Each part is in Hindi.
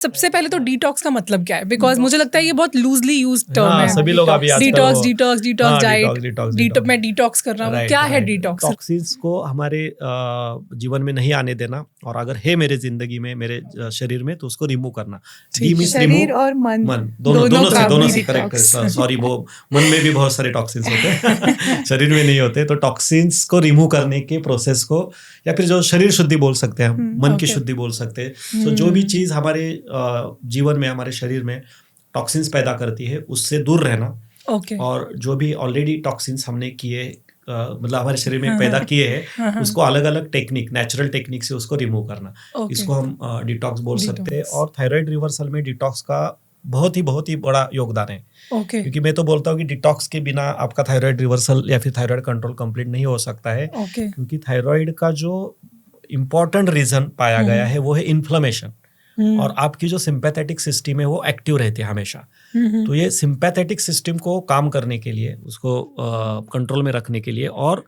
सबसे पहले तो डिटॉक्स का मतलब क्या है? बिकॉज मुझे लगता है ये बहुत लूजली यूज टर्म है। सभी लोग अभी आजकल डिटॉक्स डाइट, मैं डिटॉक्स कर रहा हूँ। क्या है डिटॉक्स? टॉक्सिन्स को हमारे जीवन में नहीं आने देना, और अगर है मेरे जिंदगी में, मेरे शरीर में, तो उसको रिमूव करना। शरीर और मन दोनों से करेक्ट। सॉरी, वो मन में भी बहुत सारे टॉक्सिन्स होते हैं शरीर में नहीं होते। तो टॉक्सिन्स को रिमूव करने के प्रोसेस को, या फिर जो शरीर शुद्धि बोल सकते हैं, मन की शुद्धि बोल सकते हैं। तो जो भी चीज हमारे जीवन में, हमारे शरीर में टॉक्सिन्स पैदा करती है, उससे दूर रहना। और जो भी ऑलरेडी टॉक्सिन्स हमने किए, मतलब हमारे शरीर में पैदा किए हैं, उसको अलग अलग टेक्निक, नेचुरल टेक्निक से उसको रिमूव करना, इसको हम डिटॉक्स बोल सकते हैं। और थायराइड रिवर्सल में डिटॉक्स का बहुत ही बड़ा योगदान है। क्योंकि मैं तो बोलता हूँ कि डिटॉक्स के बिना आपका थायराइड रिवर्सल या फिर थायराइड कंट्रोल कंप्लीट नहीं हो सकता है। क्योंकि थायराइड का जो इम्पोर्टेंट रीजन पाया गया है वो है इन्फ्लेमेशन, और आपकी जो सिंपैथेटिक सिस्टम है वो एक्टिव रहती है हमेशा। तो ये सिंपैथेटिक सिस्टम को काम करने के लिए, उसको कंट्रोल में रखने के लिए, और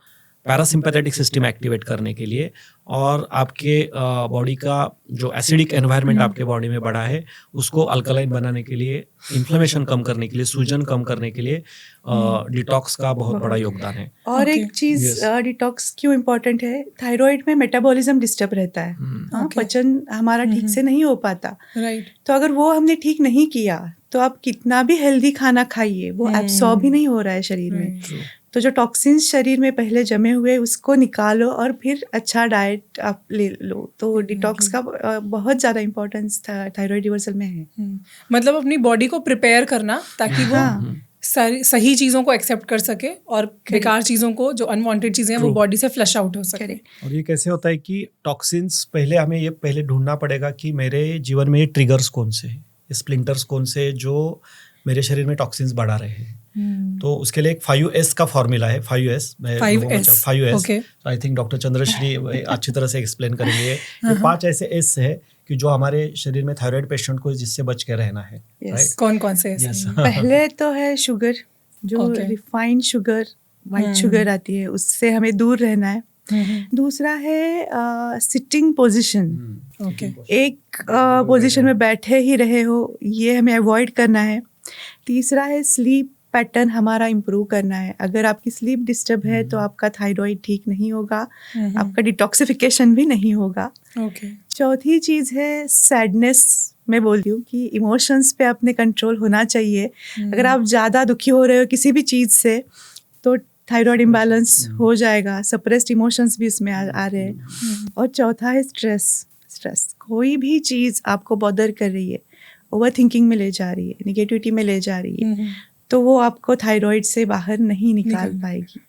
पैरासिम्पैथेटिक सिस्टम एक्टिवेट करने के लिए, और आपके बॉडी का जो एसिडिक एनवायरनमेंट आपके बॉडी में बढ़ा है उसको अल्कलाइन बनाने के लिए, इन्फ्लेमेशन कम करने के लिए, सूजन कम करने के लिए डिटॉक्स का बहुत बड़ा योगदान है। और एक चीज डिटॉक्स क्यों इम्पोर्टेंट है, थायराइड में मेटाबॉलिज्म डिस्टर्ब रहता है। पचन हमारा ठीक से नहीं हो पाता। तो अगर वो हमने ठीक नहीं किया तो आप कितना भी हेल्दी खाना खाइए, वो एब्सॉर्ब ही नहीं हो रहा है शरीर में। तो जो टॉक्सिन्स शरीर में पहले जमे हुए उसको निकालो और फिर अच्छा डाइट आप ले लो। तो डिटॉक्स का बहुत ज़्यादा इम्पोर्टेंस थायराइड रिवर्सल में है। मतलब अपनी बॉडी को प्रिपेयर करना ताकि वो सही चीज़ों को एक्सेप्ट कर सके, और बेकार चीज़ों को, जो अनवांटेड चीज़ें हैं, वो बॉडी से फ्लश आउट हो सके। और ये कैसे होता है कि टॉक्सिन्स पहले हमें ये पहले ढूंढना पड़ेगा कि मेरे जीवन में ये ट्रिगर्स कौन से हैं, स्प्लिंटर्स कौन से जो मेरे शरीर में टॉक्सिन्स बढ़ा रहे हैं। तो उसके लिए एक 5S का फॉर्मूला है। 5S आई थिंक डॉक्टर चंद्रश्री अच्छी तरह से एक्सप्लेन करेंगे। ये 5 ऐसे एस है कि जो हमारे शरीर में थायराइड पेशेंट को जिससे बच के रहना है। कौन से? पहले तो है शुगर, जो रिफाइंड शुगर, वाइट शुगर आती है, उससे हमें दूर रहना है। दूसरा है सिटिंग पोजीशन, एक पोजीशन में बैठे ही रहे हो, ये हमें अवॉइड करना है। तीसरा है स्लीप पैटर्न हमारा इम्प्रूव करना है। अगर आपकी स्लीप डिस्टर्ब है तो आपका थायराइड ठीक नहीं होगा, आपका डिटॉक्सिफिकेशन भी नहीं होगा। चौथी चीज़ है सैडनेस। मैं बोलती हूँ कि इमोशंस पे अपने कंट्रोल होना चाहिए। अगर आप ज़्यादा दुखी हो रहे हो किसी भी चीज़ से तो थायराइड इम्बैलेंस हो जाएगा, सप्रेस्ड इमोशंस भी इसमें आ रहे हैं। और चौथा है स्ट्रेस। कोई भी चीज़ आपको बॉदर कर रही है, ओवर थिंकिंग में ले जा रही है, निगेटिविटी में ले जा रही है, तो वो आपको थायराइड से बाहर नहीं निकाल पाएगी।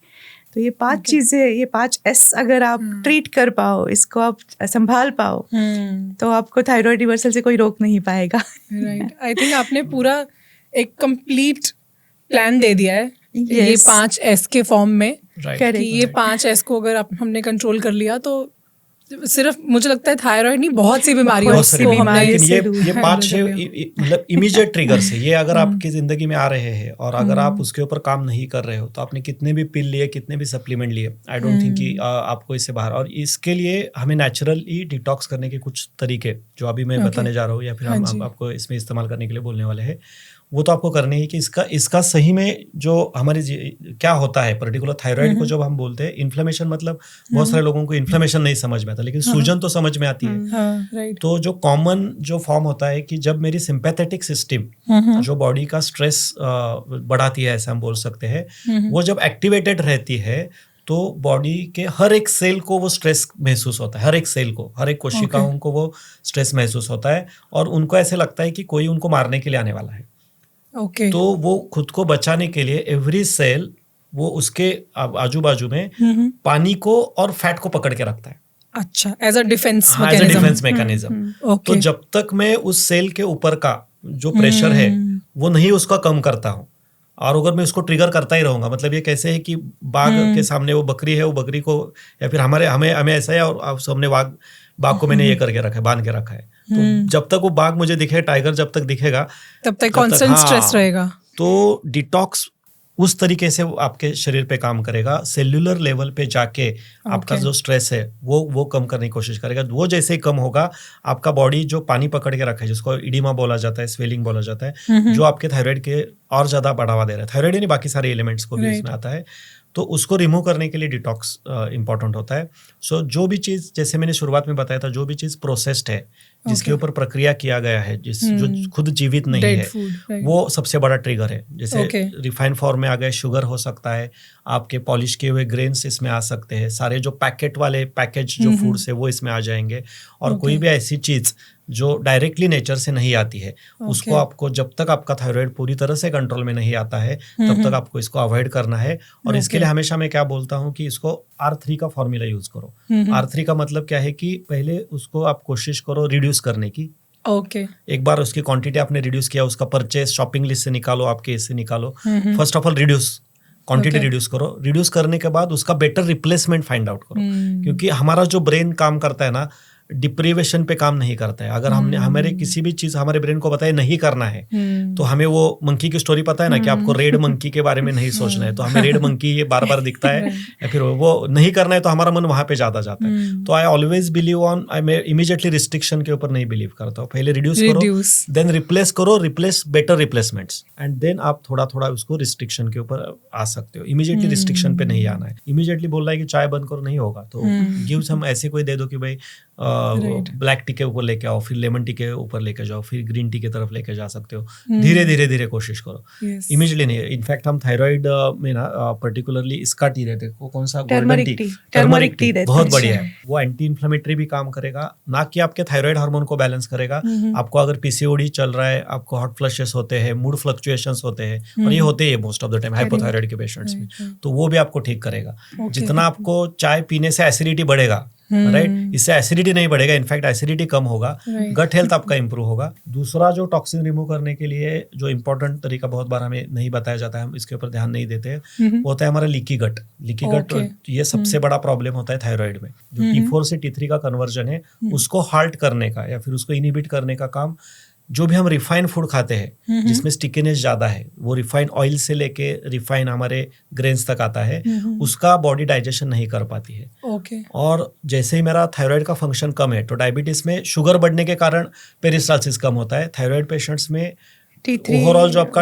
तो ये 5 चीज़ें, ये 5S अगर आप ट्रीट कर पाओ, इसको आप संभाल पाओ, तो आपको थायराइड रिवर्सल से कोई रोक नहीं पाएगा। राइट, आई थिंक आपने पूरा एक कंप्लीट प्लान दे दिया है ये 5S के फॉर्म में। कि ये 5S को अगर हमने कंट्रोल कर लिया तो सिर्फ मुझे लगता है थायराइड नहीं, बहुत सी बीमारियों को ये 5 मतलब इमीडिएट ट्रिगर्स है। ये अगर आपकी जिंदगी में आ रहे हैं और अगर आप उसके ऊपर काम नहीं कर रहे हो, तो आपने कितने भी पिल लिए, कितने भी सप्लीमेंट लिए, आई डोंट थिंक कि आपको इससे बाहर। और इसके लिए हमें नेचुरली डिटॉक्स करने के कुछ तरीके जो अभी मैं बताने जा रहा हूँ, या फिर हम आपको इसमें इस्तेमाल करने के लिए बोलने वाले हैं, वो तो आपको करनी है कि इसका सही में जो हमारे क्या होता है पर्टिकुलर थायराइड को जब हम बोलते हैं इन्फ्लेमेशन, मतलब बहुत सारे लोगों को इन्फ्लेमेशन नहीं समझ में आता, लेकिन सूजन तो समझ में आती है। तो जो कॉमन जो फॉर्म होता है कि जब मेरी सिंपैथेटिक सिस्टम जो बॉडी का स्ट्रेस बढ़ाती है, ऐसा हम बोल सकते हैं, वो जब एक्टिवेटेड रहती है तो बॉडी के हर एक सेल को वो स्ट्रेस महसूस होता है। हर एक सेल को, हर एक कोशिकाओं को वो स्ट्रेस महसूस होता है, और उनको ऐसे लगता है कि कोई उनको मारने के लिए आने वाला है। तो वो खुद को बचाने के लिए एवरी सेल वो उसके आजू बाजू में पानी को और फैट को पकड़ के रखता है। अच्छा, एज अ डिफेंस मैकेनिज्म। तो जब तक मैं उस सेल के ऊपर का जो प्रेशर है वो नहीं उसका कम करता हूँ, और अगर मैं उसको ट्रिगर करता ही रहूंगा, मतलब ये कैसे है कि बाघ के सामने वो बकरी है, वो बकरी को, या फिर हमें ऐसा है, और सामने बाघ को मैंने ये करके रखा है, बांध के रखा है। तो जब तक वो बाघ मुझे दिखे, टाइगर जब तक दिखेगा, तब तक कांस्टेंट स्ट्रेस रहेगा। तो डिटॉक्स उस तरीके से वो आपके शरीर पे काम करेगा, सेल्यूलर लेवल पे जाके आपका जो स्ट्रेस है वो कम करने की कोशिश करेगा। वो जैसे ही कम होगा, आपका बॉडी जो पानी पकड़ के रखा है, जिसको इडिमा बोला जाता है, स्वेलिंग बोला जाता है, जो आपके थायराइड के और ज्यादा बढ़ावा दे रहा है, थायराइड नहीं बाकी सारे एलिमेंट्स को भी इसमें आता है, तो उसको रिमूव करने के लिए डिटॉक्स इंपॉर्टेंट होता है। सो जो भी चीज़, जैसे मैंने शुरुआत में बताया था, जो भी चीज़ प्रोसेस्ड है, जिसके ऊपर प्रक्रिया किया गया है, जो खुद जीवित नहीं है, वो सबसे बड़ा ट्रिगर है। जैसे रिफाइंड फॉर्म में आ गए, शुगर हो सकता है, आपके पॉलिश किए हुए ग्रेन्स इसमें आ सकते हैं, सारे जो पैकेट वाले पैकेज जो फूड्स है वो इसमें आ जाएंगे, और कोई भी ऐसी चीज़ जो डायरेक्टली नेचर से नहीं आती है, उसको आपको, जब तक आपका थायराइड पूरी तरह से कंट्रोल में नहीं आता है, तब तक आपको इसको अवॉइड करना है। और इसके लिए हमेशा मैं क्या बोलता हूँ कि इसको R3 का फॉर्मूला यूज करो। R3 का मतलब क्या है कि पहले उसको आप कोशिश करो रिड्यूस करने की। एक बार उसकी क्वांटिटी आपने रिड्यूस किया, उसका परचेस शॉपिंग लिस्ट से निकालो, आपके इससे निकालो। First of all reduce quantity reduce करो। रिड्यूस करने के बाद उसका बेटर रिप्लेसमेंट फाइंड आउट करो, क्योंकि हमारा जो ब्रेन काम करता है ना, डिप्रीवेशन पे काम नहीं करता है। अगर हमने हमारे किसी भी चीज हमारे ब्रेन को बताया नहीं करना है, तो हमें वो मंकी की स्टोरी पता है ना कि आपको रेड मंकी के बारे में नहीं सोचना है, तो हमें रेड मंकी ये बार बार दिखता है, या फिर वो नहीं करना है तो हमारा मन वहां पे ज्यादा जाता है। तो I always believe on, I immediately restriction के ऊपर नहीं बिलीव करता हूँ। पहले रिड्यूस करो, देन रिप्लेस करो, replace better replacements, and then आप थोड़ा थोड़ा उसको रिस्ट्रिक्शन के ऊपर आ सकते हो। इमीडिएटली रिस्ट्रिक्शन पे नहीं आना है। इमीडिएटली बोल रहा है कि चाय बंद करो, नहीं होगा। तो गिव्स हम ऐसे कोई दे दो कि भाई ब्लैक टी के ऊपर लेके आओ, फिर लेमन टी के ऊपर लेके जाओ, फिर ग्रीन टी की तरफ लेके जा सकते हो। धीरे धीरे धीरे कोशिश करो, इमीडिएटली नहीं। इनफैक्ट हम थायराइड में ना पर्टिकुलरली इसका टी रहते हैं, कौन सा, गोल्डन टी, टर्मरिक टी, बहुत बढ़िया है। वो एंटी इन्फ्लेमेटरी भी काम करेगा, ना कि आपके थायराइड हार्मोन को बैलेंस करेगा। आपको अगर पीसीओडी चल रहा है, आपको हॉट फ्लशेस होते हैं, मूड फ्लक्चुएशंस होते हैं, और ये होते हैं most of the time hypothyroid के पेशेंट्स में, तो वो भी आपको ठीक करेगा। जितना आपको चाय पीने से एसिडिटी बढ़ेगा, राइट, इससे एसिडिटी नहीं बढ़ेगा, इनफैक्ट एसिडिटी कम होगा, गट हेल्थ आपका इंप्रूव होगा। दूसरा जो टॉक्सिन रिमूव करने के लिए जो इंपॉर्टेंट तरीका बहुत बार हमें नहीं बताया जाता है, हम इसके ऊपर ध्यान नहीं देते, वो होता है हमारा लीकी गट। लीकी गट ये सबसे बड़ा प्रॉब्लम होता है थायराइड में। जो T4 से T3 का कन्वर्जन है, उसको हाल्ट करने का या फिर उसको इनिबिट करने का काम, जो भी हम रिफाइंड फूड खाते हैं जिसमें स्टिकीनेस ज्यादा है, वो रिफाइंड ऑयल से लेके रिफाइंड हमारे ग्रेन्स तक आता है, उसका बॉडी डाइजेशन नहीं कर पाती है। और जैसे ही मेरा थायराइड का फंक्शन कम है, तो डायबिटीज में शुगर बढ़ने के कारण पेरिस्टाल्सिस कम होता है। थायराइड पेशेंट्स में ओवरऑल जो आपका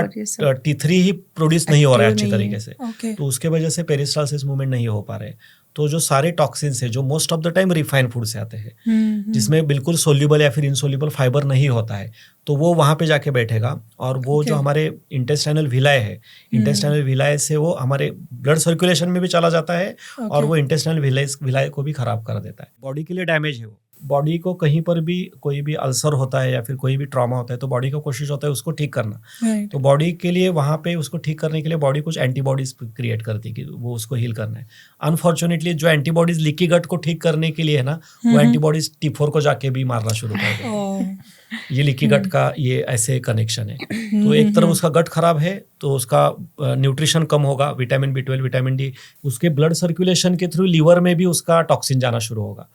T3 ही प्रोड्यूस नहीं हो रहा है अच्छी तरीके से, तो उसके वजह से पेरिस्टाल्सिस मूवमेंट नहीं हो पा रहे। तो जो सारे टॉक्सिन्स है, जो most of the time refined food से आते हैं, जिसमें बिल्कुल सोल्यूबल या फिर इनसोल्यूबल फाइबर नहीं होता है, तो वो वहां पे जाके बैठेगा, और वो जो हमारे इंटेस्टाइनल विलाय है, इंटेस्टाइनल विलाय से वो हमारे ब्लड सर्कुलेशन में भी चला जाता है, और वो इंटेस्टाइनल विलाय को भी खराब कर देता है। बॉडी के लिए डैमेज है वो। बॉडी को कहीं पर भी कोई भी अल्सर होता है या फिर कोई भी ट्रॉमा होता है, तो बॉडी को कोशिश होता है उसको ठीक करना। तो बॉडी के लिए वहां पे उसको ठीक करने के लिए बॉडी कुछ एंटीबॉडीज क्रिएट करती है कि वो उसको हील करना है। अनफॉर्चुनेटली जो एंटीबॉडीज लीकी गट को ठीक करने के लिए है ना, वो एंटीबॉडीज T4 को जाके भी मारना शुरू कर देती। ये लीकी गट का ये ऐसे कनेक्शन है। तो एक तरफ उसका गट खराब है, तो उसका न्यूट्रिशन कम होगा, विटामिन B12, विटामिन D, उसके ब्लड सर्कुलेशन के थ्रू लीवर में भी उसका टॉक्सिन जाना शुरू होगा।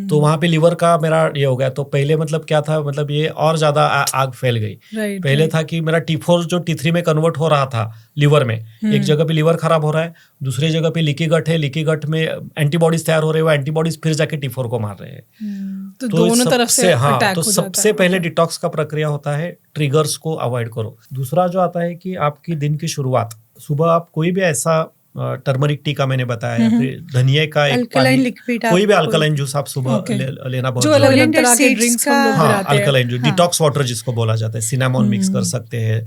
तो वहां पे लीवर का मेरा ये हो गया। तो पहले मतलब क्या था, मतलब ये और ज्यादा आग फैल गई। पहले था कि मेरा T4 जो T3 में कन्वर्ट हो रहा था लीवर में, एक जगह पे लीवर खराब हो रहा है, दूसरी जगह पे लीकी गट है, लीकी गट में एंटीबॉडीज तैयार हो रहे हैं, वो एंटीबॉडीज फिर जाके T4 को मार रहे हैं। तो दोनों तरफ से तो सबसे पहले डिटॉक्स का प्रक्रिया होता है, ट्रिगर्स को अवॉइड करो। दूसरा जो आता है कि आपकी दिन की शुरुआत, सुबह आप कोई भी ऐसा टर्मरिक टी का मैंने बताया, या फिर धनिया का एक पानी, कोई भी अल्कलाइन जूस आप सुबह लेना बहुत जरूरी है। अल्कलाइन जूस, डिटॉक्स वाटर जिसको बोला जाता है, सिनेमन मिक्स कर सकते हैं,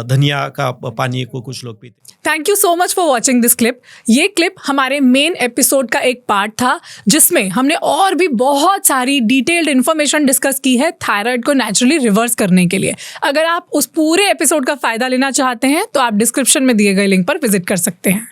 धनिया का पानी को कुछ लोग पीते हैं। Thank you so much for watching this clip. ये क्लिप हमारे मेन एपिसोड का एक पार्ट था, जिसमें हमने और भी बहुत सारी डिटेल्ड इन्फॉर्मेशन डिस्कस की है थायराइड को नेचुरली रिवर्स करने के लिए। अगर आप उस पूरे एपिसोड का फायदा लेना चाहते हैं, तो आप डिस्क्रिप्शन में दिए गए लिंक पर विजिट कर सकते हैं।